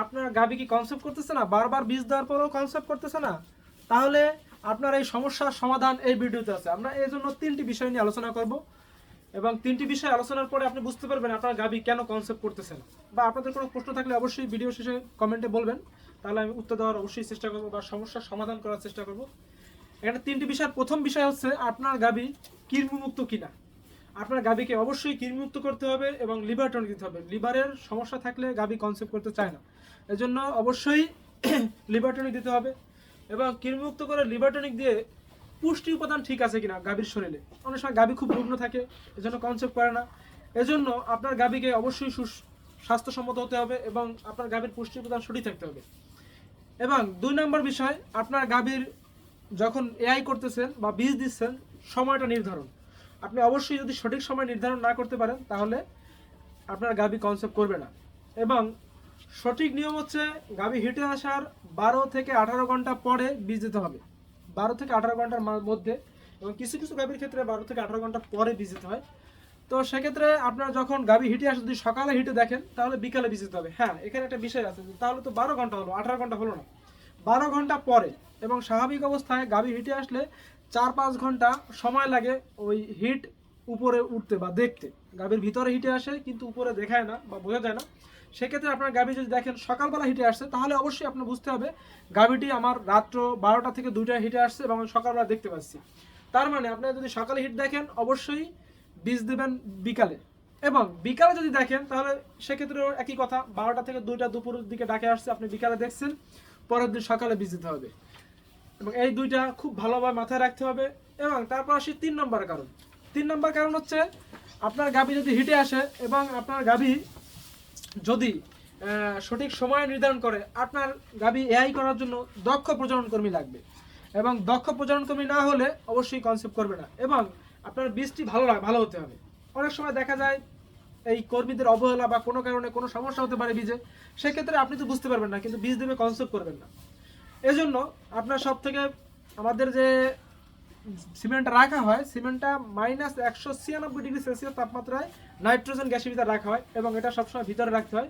আপনার গাভী কি কনসেপ্ট করতেছে না, বারবার বীজ দেওয়ার পরেও কনসেপ্ট করতেছে না, তাহলে আপনার এই সমস্যার সমাধান এই ভিডিওতে আছে। আমরা এই জন্য 3টি বিষয় নিয়ে আলোচনা করব এবং 3টি বিষয় আলোচনার পরে আপনি বুঝতে পারবেন আপনার গাভী কেন কনসেপ্ট করতেছে না। বা আপনাদের কোনো প্রশ্ন থাকলে অবশ্যই ভিডিও শেষে কমেন্টে বলবেন, তাহলে আমি উত্তর দেওয়ার অবশ্যই চেষ্টা করব বা সমস্যার সমাধান করার চেষ্টা করব। এখানে 3টি বিষয়ের প্রথম বিষয় হচ্ছে আপনার গাভী কৃমিমুক্ত কিনা। আপনার গাভীকে অবশ্যই কৃমিমুক্ত করতে হবে এবং লিভার টনিক দিতে হবে। লিভারের সমস্যা থাকলে গাভী কনসেপ্ট করতে চায় না, এজন্য অবশ্যই লিভার টনিক দিতে হবে। এবং কৃমিমুক্ত করে লিভার টনিক দিয়ে পুষ্টি উপাদান ঠিক আছে কিনা গাভীর শরীরে। অনেক সময় গাভী খুব রুগ্ন থাকে, এজন্য কনসেপ্ট করে না। এজন্য আপনার গাভীকে অবশ্যই স্বাস্থ্যসম্মত হতে হবে এবং আপনার গাভীর পুষ্টি উপাদান সঠিক থাকতে হবে। এবং 2 নম্বর বিষয়, আপনার গাভীর যখন এআই করতেছেন বা বীজ দিচ্ছেন, সময়টা নির্ধারণ। আপনি অবশ্যই যদি সঠিক সময় নির্ধারণ না করতে পারেন তাহলে আপনার গাভী কনসেপ্ট করবে না। এবং সঠিক নিয়ম হচ্ছে গাভী হিটে আসার 12 থেকে 18 ঘন্টা পরে বীজ দিতে হবে। 12 থেকে 18 ঘন্টার মধ্যে, এবং কিছু কিছু গাভীর ক্ষেত্রে 12 থেকে 18 ঘন্টা পরে বীজ দিতে হয়। তো সেক্ষেত্রে আপনার যখন গাভী হিটে আসে, যদি সকালে হিটে দেখেন তাহলে বিকালে বীজ দিতে হবে। হ্যাঁ, এখানে একটা বিষয় আছে, তাহলে তো 12 ঘন্টা হলো, 18 ঘন্টা হলো না, 12 ঘন্টা পরে। এবং স্বাভাবিক অবস্থায় গাভী হিটে আসলে 4-5 ঘন্টা সময় লাগে ওই হিট উপরে উঠতে বা দেখতে। গাভীর ভিতরে হিটে আসে কিন্তু উপরে দেখায় না বা বোঝা যায় না। সেক্ষেত্রে আপনার গাভী যদি দেখেন সকালবেলা হিটে আসছে, তাহলে অবশ্যই আপনার বুঝতে হবে গাভীটি আমার রাত্র 12টা থেকে 2টায় হিটে আসছে এবং আমি সকালবেলা দেখতে পাচ্ছি। তার মানে আপনারা যদি সকালে হিট দেখেন অবশ্যই বীজ দেবেন বিকালে। এবং বিকালে যদি দেখেন তাহলে সেক্ষেত্রেও একই কথা, 12টা থেকে 2টা দুপুরের দিকে ডাকে আসছে, আপনি বিকালে দেখছেন, পরের দিন সকালে বীজ দিতে হবে। এবং এই দুইটা খুব ভালোভাবে মাথায় রাখতে হবে। এবং তারপর আসি 3 নম্বর কারণ। 3 নম্বর কারণ হচ্ছে আপনার গাভী যদি হিটে আসে এবং আপনার গাভী যদি সঠিক সময় নির্ধারণ করে, আপনার গাভী এআই করার জন্য দক্ষ প্রজনন কর্মী লাগবে। এবং দক্ষ প্রজনন কর্মী না হলে অবশ্যই কনসেপ্ট করবে না। এবং আপনার বীজটি ভালো হতে হবে। অনেক সময় দেখা যায় এই কর্মীদের অবহেলা বা কোনো কারণে কোনো সমস্যা হতে পারে বীজে, সেক্ষেত্রে আপনি তো বুঝতে পারবেন না, কিন্তু বীজ দেবে কনসেপ্ট করবেন না। এজন্য আপনার সব থেকে আমাদের যে সিমেন্টটা রাখা হয়, সিমেন্টটা -196°C তাপমাত্রায় নাইট্রোজেন গ্যাসের ভিতরে রাখা হয় এবং এটা সবসময় ভিতরে রাখতে হয়।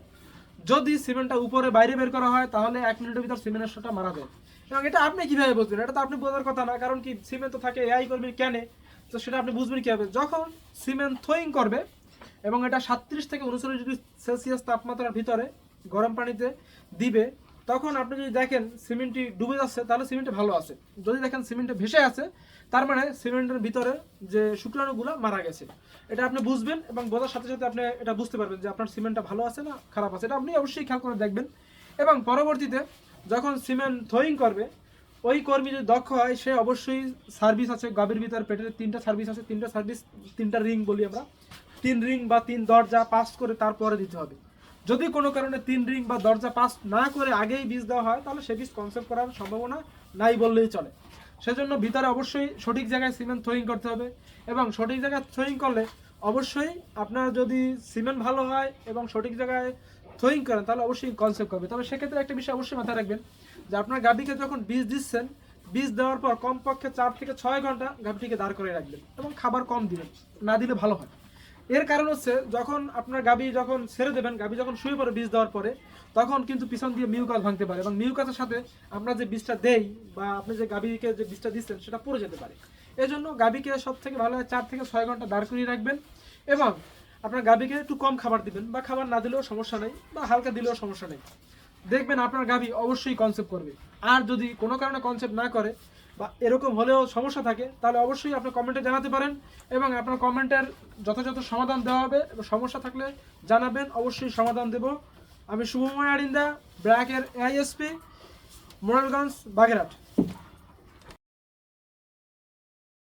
যদি সিমেন্টটা উপরে বাইরে বের করা হয় তাহলে 1 মিনিটের ভিতর সিমেন্টের শটটা মারা যায়। এবং এটা আপনি কিভাবে বুঝবেন? এটা তো আপনি বোঝার কথা না, কারণ কি সিমেন্ট তো থাকে এআই করবে কেন, তো সেটা আপনি বুঝবেন কিভাবে? যখন সিমেন্ট থ্রোয়িং করবে এবং এটা 37 থেকে 39°C তাপমাত্রার ভিতরে গরম পানিতে দিবে, তখন আপনি যদি দেখেন সিমেন্টটি ডুবে যাচ্ছে তাহলে সিমেন্টে ভালো আছে। যদি দেখেন সিমেন্টে ভেসে আছে, তার মানে সিমেন্টের ভিতরে যে শুক্রাণুগুলো মারা গেছে। এটা আপনি বুঝবেন এবং বোঝার সাথে সাথে আপনি এটা বুঝতে পারবেন যে আপনার সিমেন্টটা ভালো আছে না খারাপ আছে। এটা আপনি অবশ্যই খেয়াল করে দেখবেন। এবং পরবর্তীতে যখন সিমেন্ট থ্রোয়িং করবে, ওই কর্মী যদি দক্ষ হয়, সে অবশ্যই সার্ভিস আছে গাভীর ভিতর, পেটের 3টা সার্ভিস আছে, 3টা সার্ভিস, 3টা রিং বলি আমরা, 3 রিং বা 3 দরজা পাস করে তারপরে দিতে হবে। যদি কোনো কারণে 3 রিং বা দরজা পাস না করে আগেই বীজ দেওয়া হয়, তাহলে সে বীজ কনসেপ্ট করার সম্ভাবনা নাই বললেই চলে। সেজন্য ভিতরে অবশ্যই সঠিক জায়গায় সিমেন্ট থ্রোয়িং করতে হবে। এবং সঠিক জায়গায় থ্রোয়িং করলে অবশ্যই আপনার যদি সিমেন্ট ভালো হয় এবং সঠিক জায়গায় থ্রোয়িং করেন তাহলে অবশ্যই কনসেপ্ট করবে। তবে সেক্ষেত্রে একটা বিষয় অবশ্যই মাথায় রাখবেন যে আপনার গাভীকে যখন বীজ দিচ্ছেন, বীজ দেওয়ার পর কমপক্ষে 4 থেকে 6 ঘন্টা গাভীটিকে দাঁড় করে রাখবেন এবং খাবার কম দিবেন, না দিলে ভালো হয়। এর কারণ হচ্ছে যখন আপনার গাভী যখন ছেড়ে দেবেন, গাভী যখন শুয়ে পড়ে বীজ দেওয়ার পরে, তখন কিন্তু পিছন দিয়ে মিউকাস ভাঙতে পারে এবং মিউকাসের সাথে আমরা যে বীজটা দেই বা আপনি যে গাভীকে যে বীজটা দিচ্ছেন সেটা পড়ে যেতে পারে। এজন্য গাভীকে সব থেকে ভালো হয় 4 থেকে 6 ঘন্টা দাঁড় করিয়ে রাখবেন এবং আপনার গাভীকে একটু কম খাবার দিবেন বা খাবার না দিলেও সমস্যা নেই বা হালকা দিলেও সমস্যা নেই। দেখবেন আপনার গাভী অবশ্যই কনসেপ্ট করবে। আর যদি কোনো কারণে কনসেপ্ট না করে বা এরকম হলেও সমস্যা থাকে, তাহলে অবশ্যই আপনি কমেন্টে জানাতে পারেন এবং আপনার কমেন্টের যথাযথ সমাধান দেওয়া হবে। এবং সমস্যা থাকলে জানাবেন, অবশ্যই সমাধান দেব। আমি শুভময় আরিন্দা, ব্র্যাকের AISP, মোরালগঞ্জ, বাগেরহাট।